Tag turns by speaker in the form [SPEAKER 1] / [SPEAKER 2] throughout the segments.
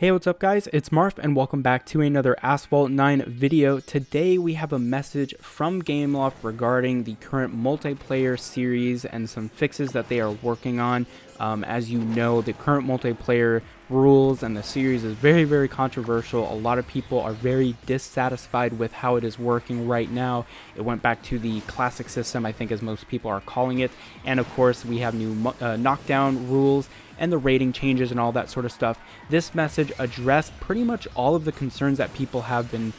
[SPEAKER 1] Hey, what's up guys? It's Marf and welcome back to another Asphalt 9 video. Today we have a message from GameLoft regarding the current multiplayer series and some fixes that they are working on. As you know, the current multiplayer rules and the series is very controversial. A lot of people are very dissatisfied with how it is working right now. It went back to the classic system, I think, as most people are calling it. And of course, we have new knockdown rules and the rating changes and all that sort of stuff. This message addressed pretty much all of the concerns that people have been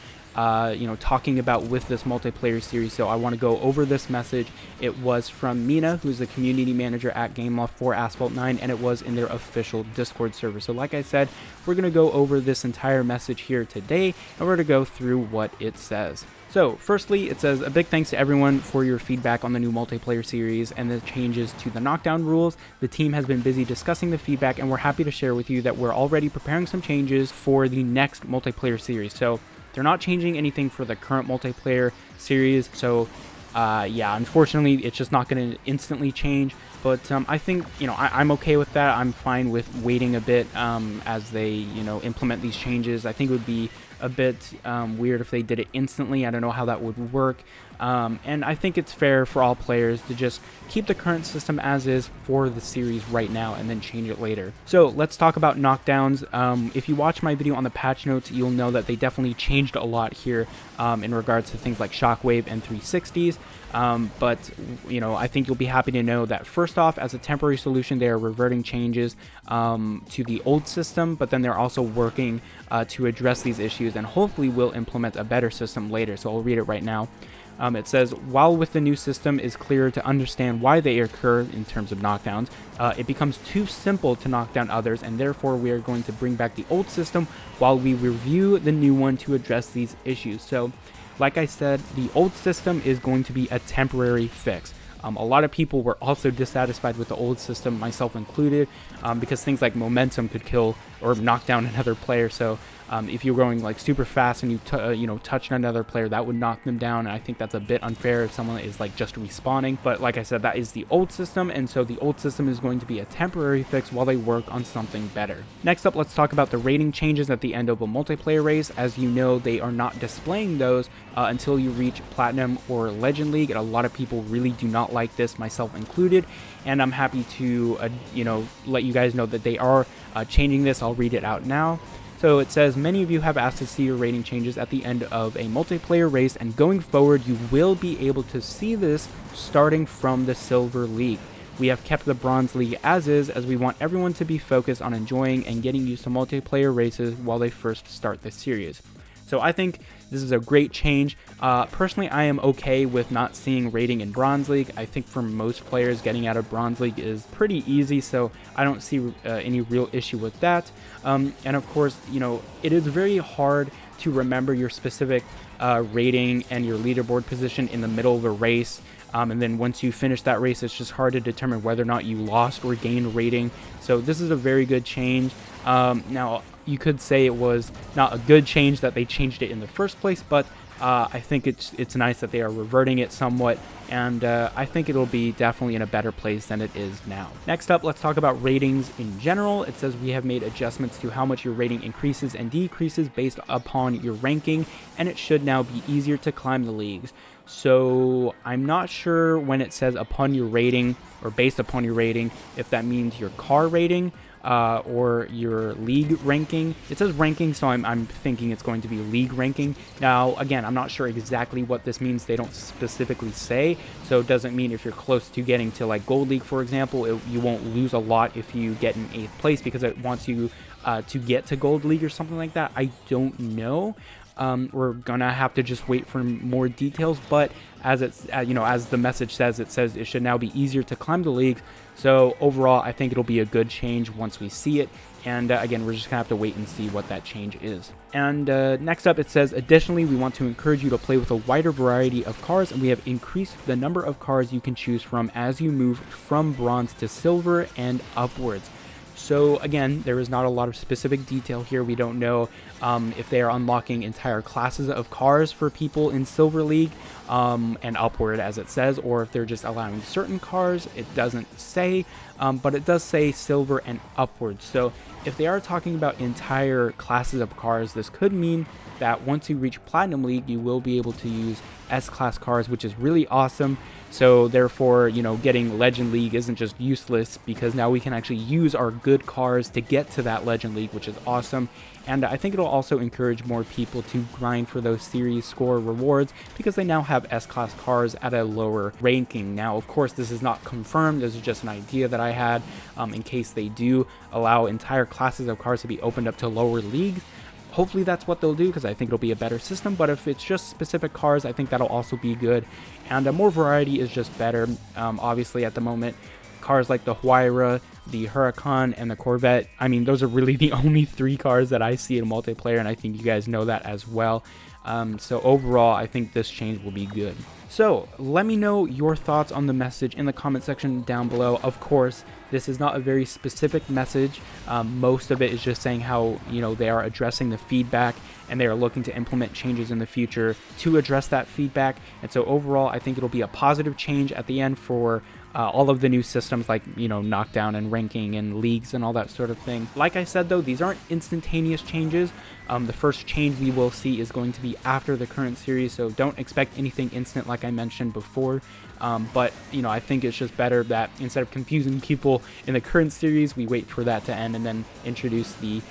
[SPEAKER 1] talking about with this multiplayer series. So I want to go over this message. It was from Mina, who's the community manager at GameLoft for Asphalt 9, and it was in their official Discord server. So like I said, we're going to go over this entire message here today, and we're going to go through what it says. So firstly, it says, a big thanks to everyone for your feedback on the new multiplayer series and the changes to the knockdown rules. The team has been busy discussing the feedback, and we're happy to share with you that we're already preparing some changes for the next multiplayer series. So they're not changing anything for the current multiplayer series. So yeah, unfortunately, it's just not going to instantly change. But I think, I'm okay with that. I'm fine with waiting a bit as they, implement these changes. I think it would be a bit weird if they did it instantly. I don't know how that would work. And I think it's fair for all players to just keep the current system as is for the series right now and then change it later. So let's talk about knockdowns. If you watch my video on the patch notes, you'll know that they definitely changed a lot here in regards to things like shockwave and 360s. But I think you'll be happy to know that first off, as a temporary solution, they are reverting changes to the old system, but then they're also working to address these issues and hopefully will implement a better system later. So I'll read it right now. It says, while with the new system is clearer to understand why they occur in terms of knockdowns, it becomes too simple to knock down others, and therefore we are going to bring back the old system while we review the new one to address these issues. So like I said, the old system is going to be a temporary fix. A lot of people were also dissatisfied with the old system, myself included, because things like momentum could kill or knock down another player. So if you're going like super fast and you touch another player, that would knock them down. And I think that's a bit unfair if someone is like just respawning. But like I said, that is the old system, and so the old system is going to be a temporary fix while they work on something better. Next up, let's talk about the rating changes at the end of a multiplayer race. As you know, they are not displaying those until you reach Platinum or Legend League, and a lot of people really do not like this, myself included. And I'm happy to let you guys know that they are changing this. I'll read it out now. So it says, many of you have asked to see your rating changes at the end of a multiplayer race, and going forward you will be able to see this starting from the Silver League. We have kept the Bronze League as is, as we want everyone to be focused on enjoying and getting used to multiplayer races while they first start the series. So I think this is a great change. Personally, I am okay with not seeing rating in Bronze League. I think for most players, getting out of Bronze League is pretty easy, so I don't see any real issue with that. And of course, it is very hard to remember your specific rating and your leaderboard position in the middle of a race. And then once you finish that race, it's just hard to determine whether or not you lost or gained rating. So this is a very good change. Now, you could say it was not a good change that they changed it in the first place, but I think it's nice that they are reverting it somewhat, and I think it'll be definitely in a better place than it is now. Next up, let's talk about ratings in general. It says we have made adjustments to how much your rating increases and decreases based upon your ranking, and it should now be easier to climb the leagues. So I'm not sure when it says upon your rating or based upon your rating, if that means your car rating or your league ranking. It says ranking, so I'm thinking it's going to be league ranking. Now, again, I'm not sure exactly what this means. They don't specifically say, so it doesn't mean if you're close to getting to like Gold League, for example, you won't lose a lot if you get in 8th place because it wants you to get to Gold League or something like that. I don't know. We're gonna have to just wait for more details, but as it's as the message says, it says it should now be easier to climb the leagues. So overall, I think it'll be a good change once we see it. And again, we're just gonna have to wait and see what that change is. And next up, it says, additionally, we want to encourage you to play with a wider variety of cars, and we have increased the number of cars you can choose from as you move from bronze to silver and upwards. So again, there is not a lot of specific detail here. We don't know if they are unlocking entire classes of cars for people in Silver League and upward, as it says, or if they're just allowing certain cars. It doesn't say, but it does say silver and upward. So if they are talking about entire classes of cars, this could mean that once you reach Platinum League, you will be able to use S-Class cars, which is really awesome. So therefore, you know, getting Legend League isn't just useless, because now we can actually use our good cars to get to that Legend League, which is awesome. And I think it'll also encourage more people to grind for those series score rewards, because they now have S-Class cars at a lower ranking. Now, of course, this is not confirmed. This is just an idea that I had in case they do allow entire classes of cars to be opened up to lower leagues. Hopefully that's what they'll do, because I think it'll be a better system. But if it's just specific cars, I think that'll also be good. And more variety is just better. Obviously, at the moment, cars like the Huayra, the Huracan, and the Corvette, I mean, those are really the only 3 cars that I see in multiplayer, and I think you guys know that as well. So overall, I think this change will be good. So let me know your thoughts on the message in the comment section down below. Of course, this is not a very specific message. Most of it is just saying how, you know, they are addressing the feedback and they are looking to implement changes in the future to address that feedback. And so overall, I think it'll be a positive change at the end for all of the new systems, like, you know, Knockdown and ranking and leagues and all that sort of thing. Like I said, though, these aren't instantaneous changes. The first change we will see is going to be after the current series, so don't expect anything instant like I mentioned before. But, you know, I think it's just better that instead of confusing people in the current series, we wait for that to end and then introduce the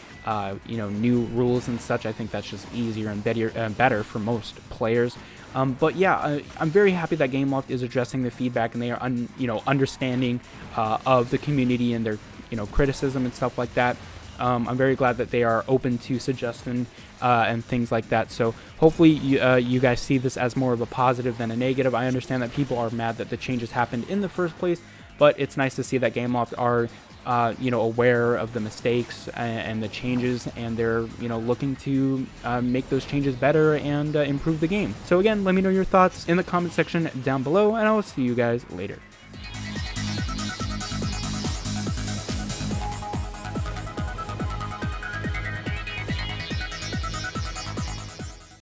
[SPEAKER 1] you know, new rules and such. I think that's just easier and better for most players. But yeah, I'm very happy that GameLoft is addressing the feedback, and they are you know, understanding of the community and their, you know, criticism and stuff like that. I'm very glad that they are open to suggestion and things like that. So hopefully you guys see this as more of a positive than a negative. I understand that people are mad that the changes happened in the first place, but it's nice to see that GameLoft are you know, aware of the mistakes and the changes, and they're, you know, looking to make those changes better and improve the game. So again, let me know your thoughts in the comment section down below, and I'll see you guys later.